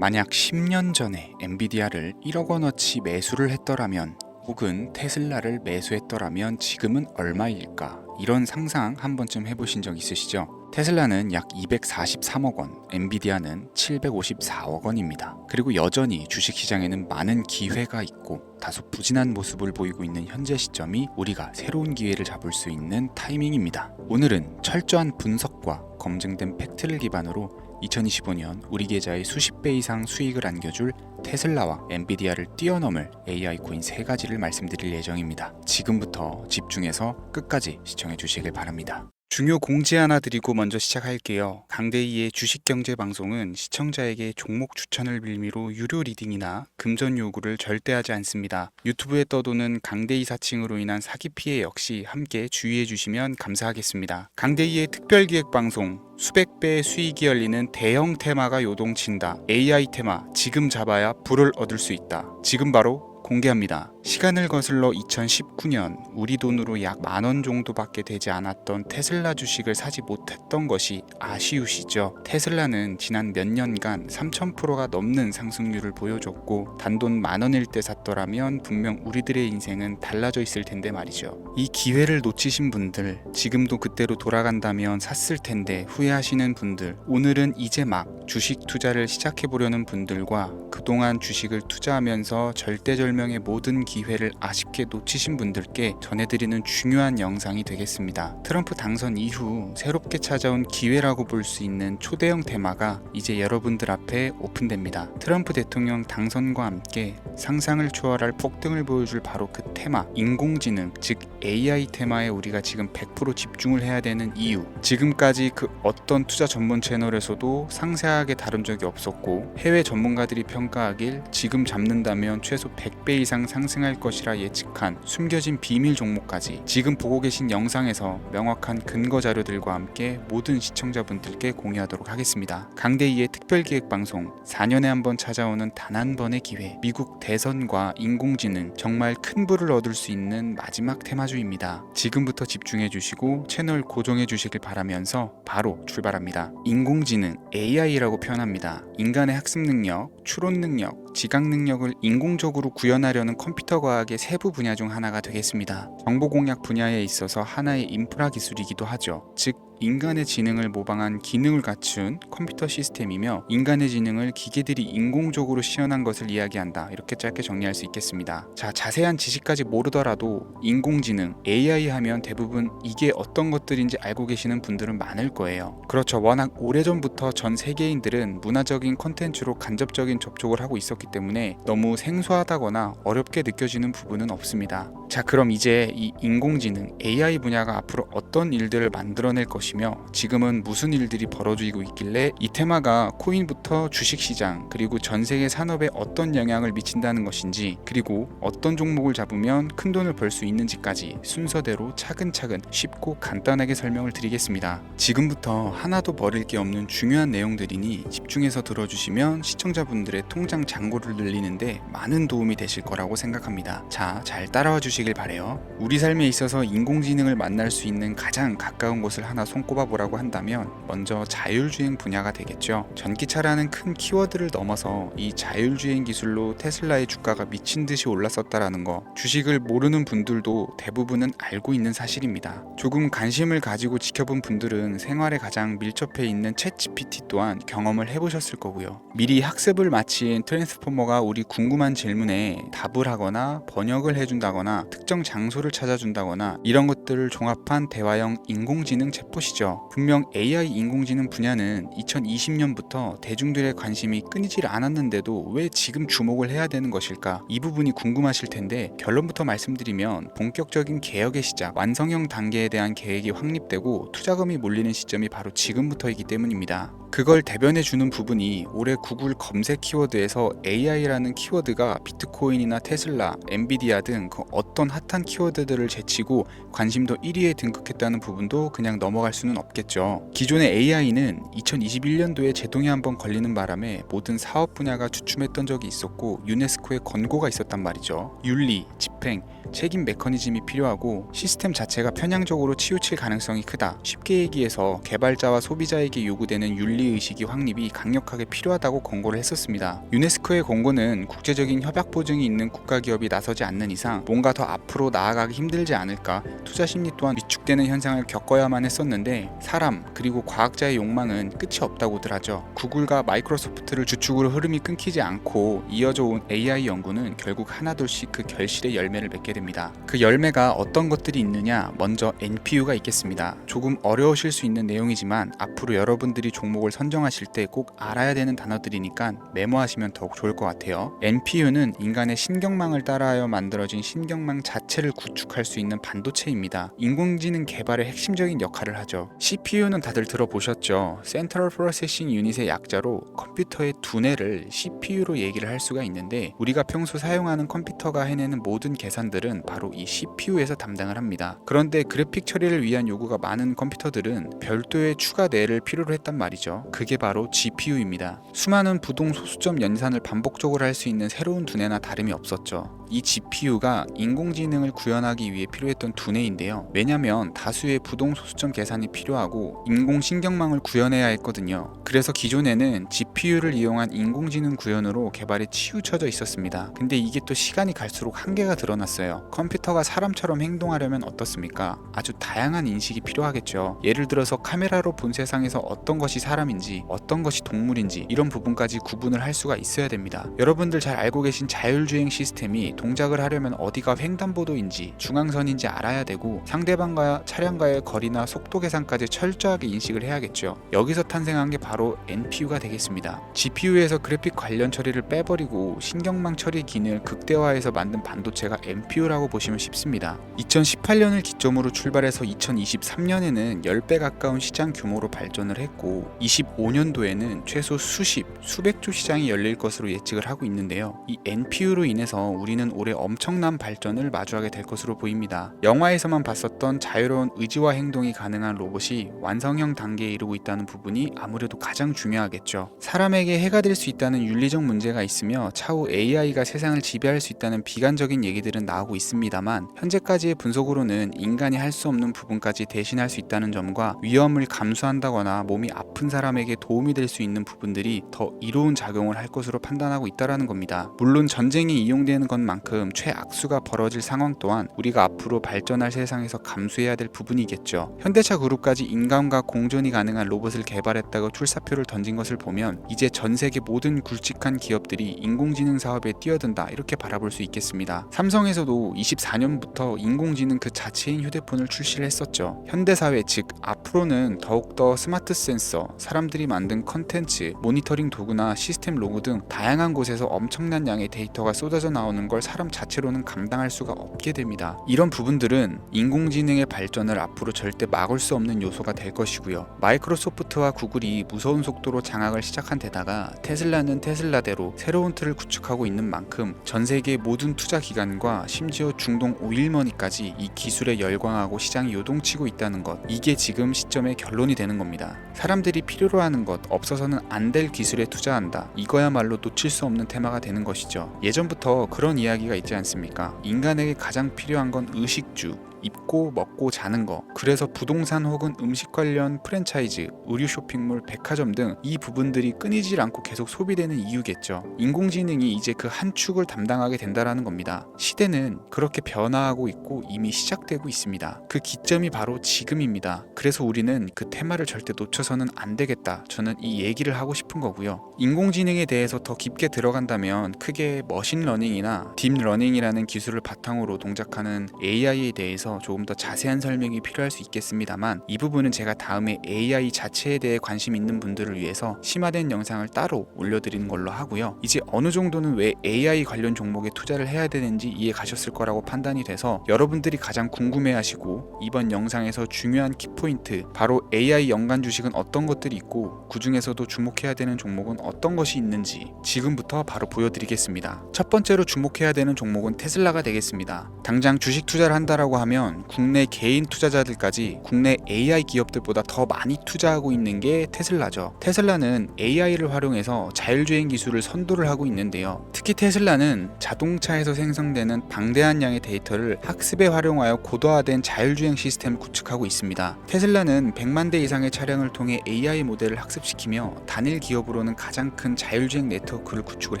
만약 10년 전에 엔비디아를 1억 원어치 매수를 했더라면, 혹은 테슬라를 매수했더라면 지금은 얼마일까? 이런 상상 한 번쯤 해보신 적 있으시죠? 테슬라는 약 243억 원, 엔비디아는 754억 원입니다. 그리고 여전히 주식시장에는 많은 기회가 있고 다소 부진한 모습을 보이고 있는 현재 시점이 우리가 새로운 기회를 잡을 수 있는 타이밍입니다. 오늘은 철저한 분석과 검증된 팩트를 기반으로 2025년 우리 계좌의 수십 배 이상 수익을 안겨줄 테슬라와 엔비디아를 뛰어넘을 AI 코인 3가지를 말씀드릴 예정입니다. 지금부터 집중해서 끝까지 시청해 주시길 바랍니다. 중요 공지 하나 드리고 먼저 시작할게요. 강대희의 주식경제 방송은 시청자에게 종목 추천을 빌미로 유료 리딩이나 금전 요구를 절대 하지 않습니다. 유튜브에 떠도는 강대희 사칭으로 인한 사기 피해 역시 함께 주의해 주시면 감사하겠습니다. 강대희의 특별기획 방송, 수백 배의 수익이 열리는 대형 테마가 요동친다. AI 테마 지금 잡아야 불을 얻을 수 있다. 지금 바로 공개합니다. 시간을 거슬러 2019년 우리 돈으로 약 10,000원 정도밖에 되지 않았던 테슬라 주식을 사지 못했던 것이 아쉬우시죠? 테슬라는 지난 몇 년간 3000%가 넘는 상승률을 보여줬고, 단돈 10,000원일 때 샀더라면 분명 우리들의 인생은 달라져 있을 텐데 말이죠. 이 기회를 놓치신 분들, 지금도 그때로 돌아간다면 샀을 텐데 후회하시는 분들, 오늘은 이제 막 주식 투자를 시작해보려는 분들과 그동안 주식을 투자하면서 절대절명의 모든 기회를 아쉽게 놓치신 분들께 전해드리는 중요한 영상이 되겠습니다. 트럼프 당선 이후 새롭게 찾아온 기회라고 볼 수 있는 초대형 테마가 이제 여러분들 앞에 오픈됩니다. 트럼프 대통령 당선과 함께 상상을 초월할 폭등을 보여줄 바로 그 테마, 인공지능, 즉 AI 테마에 우리가 지금 100% 집중을 해야 되는 이유, 지금까지 그 어떤 투자 전문 채널에서도 상세하게 다룬 적이 없었고, 해외 전문가들이 평가하길 지금 잡는다면 최소 100배 이상 상승할 것이라 예측한 숨겨진 비밀 종목까지 지금 보고 계신 영상에서 명확한 근거 자료들과 함께 모든 시청자분들께 공유하도록 하겠습니다. 강대희의 특별기획방송, 4년에 한 번 찾아오는 단 한 번의 기회, 미국 대선과 인공지능, 정말 큰 부를 얻을 수 있는 마지막 테마주입니다. 지금부터 집중해 주시고 채널 고정해 주시길 바라면서 바로 출발합니다. 인공지능, AI라고 표현합니다. 인간의 학습 능력, 추론 능력, 지각 능력을 인공적으로 구현하려는 컴퓨터 과학의 세부 분야 중 하나가 되겠습니다. 정보 공략 분야에 있어서 하나의 인프라 기술이기도 하죠. 즉 인간의 지능을 모방한 기능을 갖춘 컴퓨터 시스템이며, 인간의 지능을 기계들이 인공적으로 시연한 것을 이야기한다. 이렇게 짧게 정리할 수 있겠습니다. 자, 자세한 지식까지 모르더라도 인공지능, AI 하면 대부분 이게 어떤 것들인지 알고 계시는 분들은 많을 거예요. 그렇죠. 워낙 오래전부터 전 세계인들은 문화적인 콘텐츠로 간접적인 접촉을 하고 있었기 때문에 너무 생소하다거나 어렵게 느껴지는 부분은 없습니다. 자, 그럼 이제 이 인공지능, AI 분야가 앞으로 어떤 일들을 만들어낼 것이며 지금은 무슨 일들이 벌어지고 있길래 이 테마가 코인부터 주식시장 그리고 전 세계 산업에 어떤 영향을 미친다는 것인지, 그리고 어떤 종목을 잡으면 큰 돈을 벌 수 있는지까지 순서대로 차근차근 쉽고 간단하게 설명을 드리겠습니다. 지금부터 하나도 버릴 게 없는 중요한 내용들이니 집중해서 들어주시면 시청자분들의 통장 잔고를 늘리는데 많은 도움이 되실 거라고 생각합니다. 자, 잘 따라와 주시길 바래요. 우리 삶에 있어서 인공지능을 만날 수 있는 가장 가까운 곳을 하나 손꼽아 보라고 한다면 먼저 자율주행 분야가 되겠죠. 전기차라는 큰 키워드를 넘어서 이 자율주행 기술로 테슬라의 주가가 미친 듯이 올랐었다라는 거, 주식을 모르는 분들도 대부분은 알고 있는 사실입니다. 조금 관심을 가지고 지켜본 분들은 생활에 가장 밀접해 있는 챗GPT 또한 경험을 해보셨을 거고요. 미리 학습을 마친 트랜스포머가 우리 궁금한 질문에 답을 하거나 번역을 해준다거나 특정 장소를 찾아준다거나 이런 것들을 종합한 대화형 인공지능 챗봇이죠. 분명 AI 인공지능 분야는 2020년부터 대중들의 관심이 끊이질 않았는데도 왜 지금 주목을 해야 되는 것일까? 이 부분이 궁금하실 텐데, 결론부터 말씀드리면 본격적인 개혁의 시작, 완성형 단계에 대한 계획이 확립되고 투자금이 몰리는 시점이 바로 지금부터이기 때문입니다. 그걸 대변해주는 부분이 올해 구글 검색 키워드에서 AI라는 키워드가 비트코인이나 테슬라, 엔비디아 등 그 어떤 핫한 키워드들을 제치고 관심도 1위에 등극했다는 부분도 그냥 넘어갈 수는 없겠죠. 기존의 AI는 2021년도에 제동이 한번 걸리는 바람에 모든 사업 분야가 주춤했던 적이 있었고 유네스코의 권고가 있었단 말이죠. 윤리, 집행, 책임 메커니즘이 필요하고 시스템 자체가 편향적으로 치우칠 가능성이 크다. 쉽게 얘기해서 개발자와 소비자에게 요구되는 윤리 윤리의식이 확립이 강력하게 필요하다고 권고를 했었습니다. 유네스코의 권고는 국제적인 협약 보증이 있는 국가기업이 나서지 않는 이상 뭔가 더 앞으로 나아가기 힘들지 않을까, 투자 심리 또한 위축되는 현상을 겪어야만 했었는데 사람 그리고 과학자의 욕망은 끝이 없다고들 하죠. 구글과 마이크로소프트를 주축으로 흐름이 끊기지 않고 이어져 온 AI 연구는 결국 하나둘씩 그 결실의 열매를 맺게 됩니다. 그 열매가 어떤 것들이 있느냐, 먼저 NPU가 있겠습니다. 조금 어려우실 수 있는 내용이지만 앞으로 여러분들이 종목을 선정하실 때 꼭 알아야 되는 단어들이니까 메모하시면 더욱 좋을 것 같아요. NPU는 인간의 신경망을 따라하여 만들어진 신경망 자체를 구축할 수 있는 반도체입니다. 인공지능 개발의 핵심적인 역할을 하죠. CPU는 다들 들어보셨죠? Central Processing Unit의 약자로 컴퓨터의 두뇌를 CPU로 얘기를 할 수가 있는데, 우리가 평소 사용하는 컴퓨터가 해내는 모든 계산들은 바로 이 CPU에서 담당을 합니다. 그런데 그래픽 처리를 위한 요구가 많은 컴퓨터들은 별도의 추가 뇌를 필요로 했단 말이죠. 그게 바로 GPU입니다. 수많은 부동 소수점 연산을 반복적으로 할 수 있는 새로운 두뇌나 다름이 없었죠. 이 GPU가 인공지능을 구현하기 위해 필요했던 두뇌인데요. 왜냐면 다수의 부동 소수점 계산이 필요하고 인공신경망을 구현해야 했거든요. 그래서 기존에는 GPU를 이용한 인공지능 구현으로 개발이 치우쳐져 있었습니다. 근데 이게 또 시간이 갈수록 한계가 드러났어요. 컴퓨터가 사람처럼 행동하려면 어떻습니까? 아주 다양한 인식이 필요하겠죠. 예를 들어서 카메라로 본 세상에서 어떤 것이 사람인지 어떤 것이 동물인지 이런 부분까지 구분을 할 수가 있어야 됩니다. 여러분들 잘 알고 계신 자율주행 시스템이 동작을 하려면 어디가 횡단보도인지 중앙선인지 알아야 되고, 상대방과 차량과의 거리나 속도 계산까지 철저하게 인식을 해야겠죠. 여기서 탄생한 게 바로 NPU가 되겠습니다. GPU에서 그래픽 관련 처리를 빼버리고 신경망 처리 기능을 극대화해서 만든 반도체가 NPU라고 보시면 쉽습니다. 2018년을 기점으로 출발해서 2023년에는 10배 가까운 시장 규모로 발전을 했고 25년도에는 최소 수백조 시장이 열릴 것으로 예측을 하고 있는데요. 이 NPU로 인해서 우리는 올해 엄청난 발전을 마주하게 될 것으로 보입니다. 영화에서만 봤었던 자유로운 의지와 행동이 가능한 로봇이 완성형 단계에 이르고 있다는 부분이 아무래도 가장 중요하겠죠. 사람에게 해가 될 수 있다는 윤리적 문제가 있으며 차후 AI가 세상을 지배할 수 있다는 비관적인 얘기들은 나오고 있습니다만, 현재까지의 분석으로는 인간이 할 수 없는 부분까지 대신할 수 있다는 점과 위험을 감수한다거나 몸이 아픈 사람에게 도움이 될 수 있는 부분들이 더 이로운 작용을 할 것으로 판단하고 있다는 겁니다. 물론 전쟁이 이용되는 것만큼 최악수가 벌어질 상황 또한 우리가 앞으로 발전할 세상에서 감수해야 될 부분이겠죠. 현대차 그룹까지 인간과 공존이 가능한 로봇을 개발했다고 출사표를 던진 것을 보면 이제 전 세계 모든 굵직한 기업들이 인공지능 사업에 뛰어든다, 이렇게 바라볼 수 있겠습니다. 삼성에서도 24년부터 인공지능 그 자체인 휴대폰을 출시를 했었죠. 현대사회 즉 앞으로는 더욱더 스마트 센서, 사람들이 만든 컨텐츠, 모니터링 도구나 시스템 로고 등 다양한 곳에서 엄청난 양의 데이터가 쏟아져 나오는 걸 사람 자체로는 감당할 수가 없게 됩니다. 이런 부분들은 인공지능의 발전을 앞으로 절대 막을 수 없는 요소가 될 것이고요. 마이크로소프트와 구글이 무서운 속도로 장악을 시작한 데다가 테슬라는 테슬라대로 새로운 틀을 구축하고 있는 만큼 전 세계 모든 투자 기관과 심지어 중동 오일머니까지 이 기술에 열광하고 시장이 요동치고 있다는 것, 이게 지금 시점의 결론이 되는 겁니다. 사람들이 필요로 하는 것, 없어서는 안 될 기술에 투자한다, 이거야말로 놓칠 수 없는 테마가 되는 것이죠. 예전부터 그런 이야기가 있지 않습니까? 인간에게 가장 필요한 건 의식주, 입고 먹고 자는 거. 그래서 부동산 혹은 음식 관련 프랜차이즈, 의류 쇼핑몰, 백화점 등 이 부분들이 끊이질 않고 계속 소비되는 이유겠죠. 인공지능이 이제 그 한 축을 담당하게 된다라는 겁니다. 시대는 그렇게 변화하고 있고 이미 시작되고 있습니다. 그 기점이 바로 지금입니다. 그래서 우리는 그 테마를 절대 놓쳐서는 안 되겠다, 저는 이 얘기를 하고 싶은 거고요. 인공지능에 대해서 더 깊게 들어간다면 크게 머신러닝이나 딥러닝이라는 기술을 바탕으로 동작하는 AI에 대해서 조금 더 자세한 설명이 필요할 수 있겠습니다만, 이 부분은 제가 다음에 AI 자체에 대해 관심 있는 분들을 위해서 심화된 영상을 따로 올려드리는 걸로 하고요. 이제 어느 정도는 왜 AI 관련 종목에 투자를 해야 되는지 이해 가셨을 거라고 판단이 돼서 여러분들이 가장 궁금해하시고 이번 영상에서 중요한 키포인트, 바로 AI 연관 주식은 어떤 것들이 있고 그 중에서도 주목해야 되는 종목은 어떤 것이 있는지 지금부터 바로 보여드리겠습니다. 첫 번째로 주목해야 되는 종목은 테슬라가 되겠습니다. 당장 주식 투자를 한다라고 하면 보자면 국내 개인 투자자들까지 국내 AI 기업들보다 더 많이 투자하고 있는 게 테슬라죠. 테슬라는 AI를 활용해서 자율주행 기술을 선도를 하고 있는데요. 특히 테슬라는 자동차에서 생성되는 방대한 양의 데이터를 학습에 활용하여 고도화된 자율주행 시스템을 구축하고 있습니다. 테슬라는 100만 대 이상의 차량을 통해 AI 모델을 학습시키며 단일 기업으로는 가장 큰 자율주행 네트워크를 구축을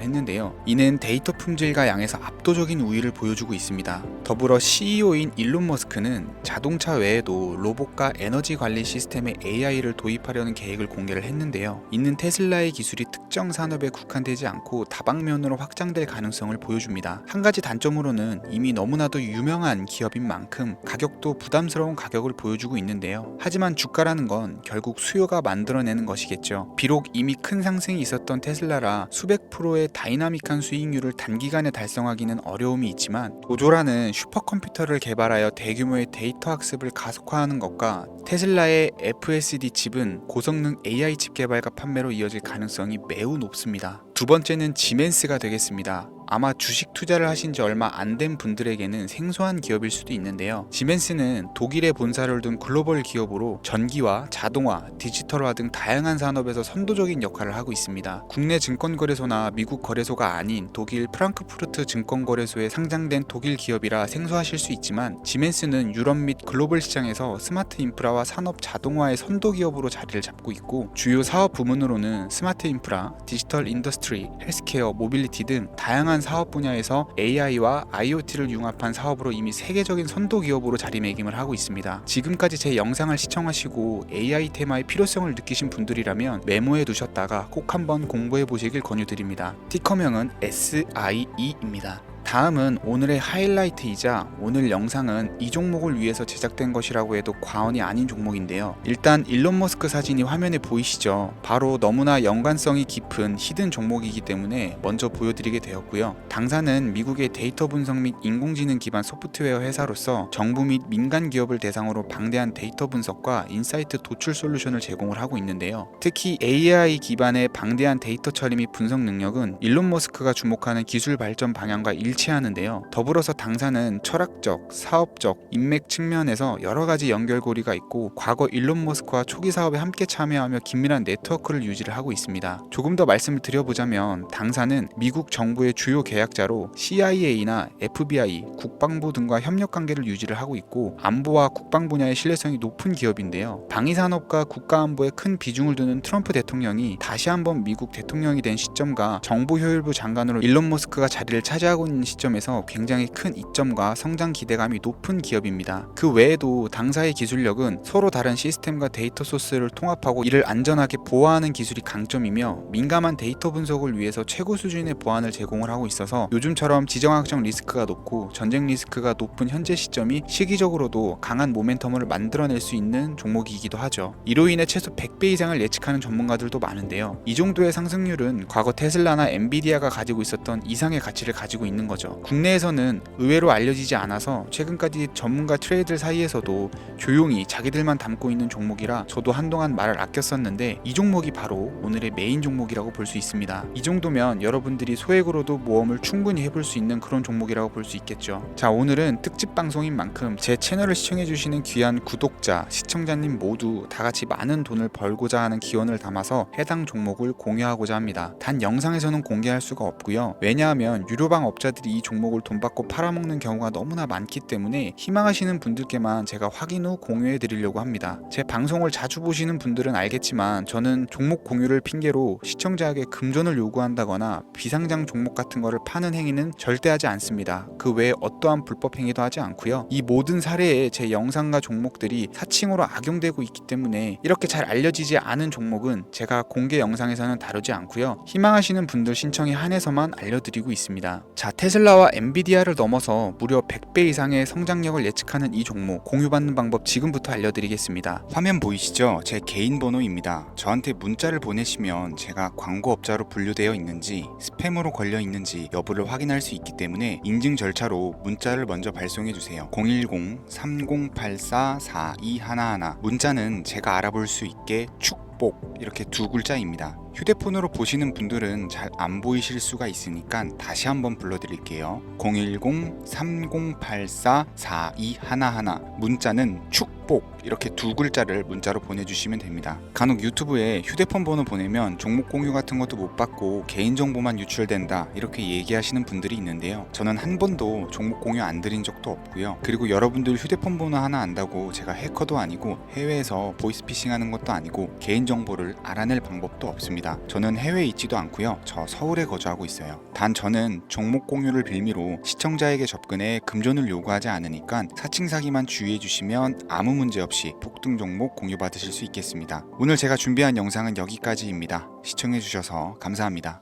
했는데요. 이는 데이터 품질과 양에서 압도적인 우위를 보여주고 있습니다. 더불어 CEO인 일론 머스크는 자동차 외에도 로봇과 에너지 관리 시스템에 AI를 도입하려는 계획을 공개를 했는데요. 이는 테슬라의 기술이 특정 산업에 국한되지 않고 다방면으로 확장될 가능성을 보여줍니다. 한 가지 단점으로는 이미 너무나도 유명한 기업인 만큼 가격도 부담스러운 가격을 보여주고 있는데요. 하지만 주가라는 건 결국 수요가 만들어내는 것이겠죠. 비록 이미 큰 상승이 있었던 테슬라라 수백 프로의 다이나믹한 수익률을 단기간에 달성하기는 어려움이 있지만 도조라는 슈퍼컴퓨터를 개발하여 대규모의 데이터 학습을 가속화하는 것과 테슬라의 FSD 칩은 고성능 AI 칩 개발과 판매로 이어질 가능성이 매우 높습니다. 두 번째는 지멘스가 되겠습니다. 아마 주식 투자를 하신 지 얼마 안 된 분들에게는 생소한 기업일 수도 있는데요. 지멘스는 독일에 본사를 둔 글로벌 기업으로 전기와 자동화, 디지털화 등 다양한 산업에서 선도적인 역할을 하고 있습니다. 국내 증권거래소나 미국 거래소가 아닌 독일 프랑크푸르트 증권거래소에 상장된 독일 기업이라 생소하실 수 있지만 지멘스는 유럽 및 글로벌 시장에서 스마트 인프라와 산업 자동화의 선도 기업으로 자리를 잡고 있고 주요 사업 부문으로는 스마트 인프라, 디지털 인더스트리, 헬스케어, 모빌리티 등 다양한 사업 분야에서 AI와 IoT를 융합한 사업으로 이미 세계적인 선도 기업으로 자리매김을 하고 있습니다. 지금까지 제 영상을 시청하시고 AI 테마의 필요성을 느끼신 분들이라면 메모해 두셨다가 꼭 한번 공부해 보시길 권유드립니다. 티커명은 SIE입니다. 다음은 오늘의 하이라이트이자 오늘 영상은 이 종목을 위해서 제작된 것이라고 해도 과언이 아닌 종목인데요. 일단 일론 머스크 사진이 화면에 보이시죠? 바로 너무나 연관성이 깊은 히든 종목이기 때문에 먼저 보여드리게 되었고요. 당사는 미국의 데이터 분석 및 인공지능 기반 소프트웨어 회사로서 정부 및 민간 기업을 대상으로 방대한 데이터 분석과 인사이트 도출 솔루션을 제공을 하고 있는데요. 특히 AI 기반의 방대한 데이터 처리 및 분석 능력은 일론 머스크가 주목하는 기술 발전 방향과 일치하는데요. 더불어서 당사는 철학적, 사업적, 인맥 측면에서 여러 가지 연결고리가 있고 과거 일론 머스크와 초기 사업에 함께 참여하며 긴밀한 네트워크를 유지를 하고 있습니다. 조금 더 말씀을 드려보자면 당사는 미국 정부의 주요 계약자로 CIA나 FBI, 국방부 등과 협력 관계를 유지를 하고 있고 안보와 국방 분야의 신뢰성이 높은 기업인데요. 방위산업과 국가안보에 큰 비중을 두는 트럼프 대통령이 다시 한번 미국 대통령이 된 시점과 정보효율부 장관으로 일론 머스크가 자리를 차지하고 있는 시점에서 굉장히 큰 이점과 성장 기대감이 높은 기업입니다. 그 외에도 당사의 기술력은 서로 다른 시스템과 데이터 소스를 통합하고 이를 안전하게 보호하는 기술이 강점이며 민감한 데이터 분석을 위해서 최고 수준의 보안을 제공을 하고 있어서 요즘처럼 지정학적 리스크가 높고 전쟁 리스크가 높은 현재 시점이 시기적으로도 강한 모멘텀을 만들어낼 수 있는 종목이기도 하죠. 이로 인해 최소 100배 이상을 예측하는 전문가들도 많은데요. 이 정도의 상승률은 과거 테슬라나 엔비디아가 가지고 있었던 이상의 가치를 가지고 있는 거죠. 국내에서는 의외로 알려지지 않아서 최근까지 전문가 트레이더 사이에서도 조용히 자기들만 담고 있는 종목이라 저도 한동안 말을 아꼈었는데 이 종목이 바로 오늘의 메인 종목이라고 볼 수 있습니다. 이 정도면 여러분들이 소액으로도 모험을 충분히 해볼 수 있는 그런 종목이라고 볼 수 있겠죠. 자, 오늘은 특집 방송인 만큼 제 채널을 시청해주시는 귀한 구독자, 시청자님 모두 다같이 많은 돈을 벌고자 하는 기원을 담아서 해당 종목을 공유하고자 합니다. 단 영상에서는 공개할 수가 없고요. 왜냐하면 유료방 업자들이 이 종목을 돈 받고 팔아먹는 경우가 너무나 많기 때문에 희망하시는 분들께만 제가 확인 후 공유해 드리려고 합니다. 제 방송을 자주 보시는 분들은 알겠지만 저는 종목 공유를 핑계로 시청자에게 금전을 요구한다거나 비상장 종목 같은 거를 파는 행위는 절대 하지 않습니다. 그 외에 어떠한 불법 행위도 하지 않고요. 이 모든 사례에 제 영상과 종목들이 사칭으로 악용되고 있기 때문에 이렇게 잘 알려지지 않은 종목은 제가 공개 영상에서는 다루지 않고요. 희망하시는 분들 신청에 한해서만 알려드리고 있습니다. 자, 테슬라와 엔비디아를 넘어서 무려 100배 이상의 성장력을 예측하는 이 종목 공유받는 방법 지금부터 알려드리겠습니다. 화면 보이시죠? 제 개인 번호입니다. 저한테 문자를 보내시면 제가 광고업자로 분류되어 있는지 스팸으로 걸려 있는지 여부를 확인할 수 있기 때문에 인증 절차로 문자를 먼저 발송해주세요. 010-3084-4211 문자는 제가 알아볼 수 있게 축복 이렇게 두 글자입니다. 휴대폰으로 보시는 분들은 잘 안 보이실 수가 있으니까 다시 한번 불러드릴게요. 010-3084-4211 문자는 축복 이렇게 두 글자를 문자로 보내주시면 됩니다. 간혹 유튜브에 휴대폰 번호 보내면 종목 공유 같은 것도 못 받고 개인정보만 유출된다 이렇게 얘기하시는 분들이 있는데요. 저는 한 번도 종목 공유 안 드린 적도 없고요. 그리고 여러분들 휴대폰 번호 하나 안다고 제가 해커도 아니고 해외에서 보이스피싱 하는 것도 아니고 개인정보를 알아낼 방법도 없습니다. 저는 해외에 있지도 않고요. 저 서울에 거주하고 있어요. 단 저는 종목 공유를 빌미로 시청자에게 접근해 금전을 요구하지 않으니까 사칭 사기만 주의해 주시면 아무 문제 없이 폭등 종목 공유 받으실 수 있겠습니다. 오늘 제가 준비한 영상은 여기까지입니다. 시청해 주셔서 감사합니다.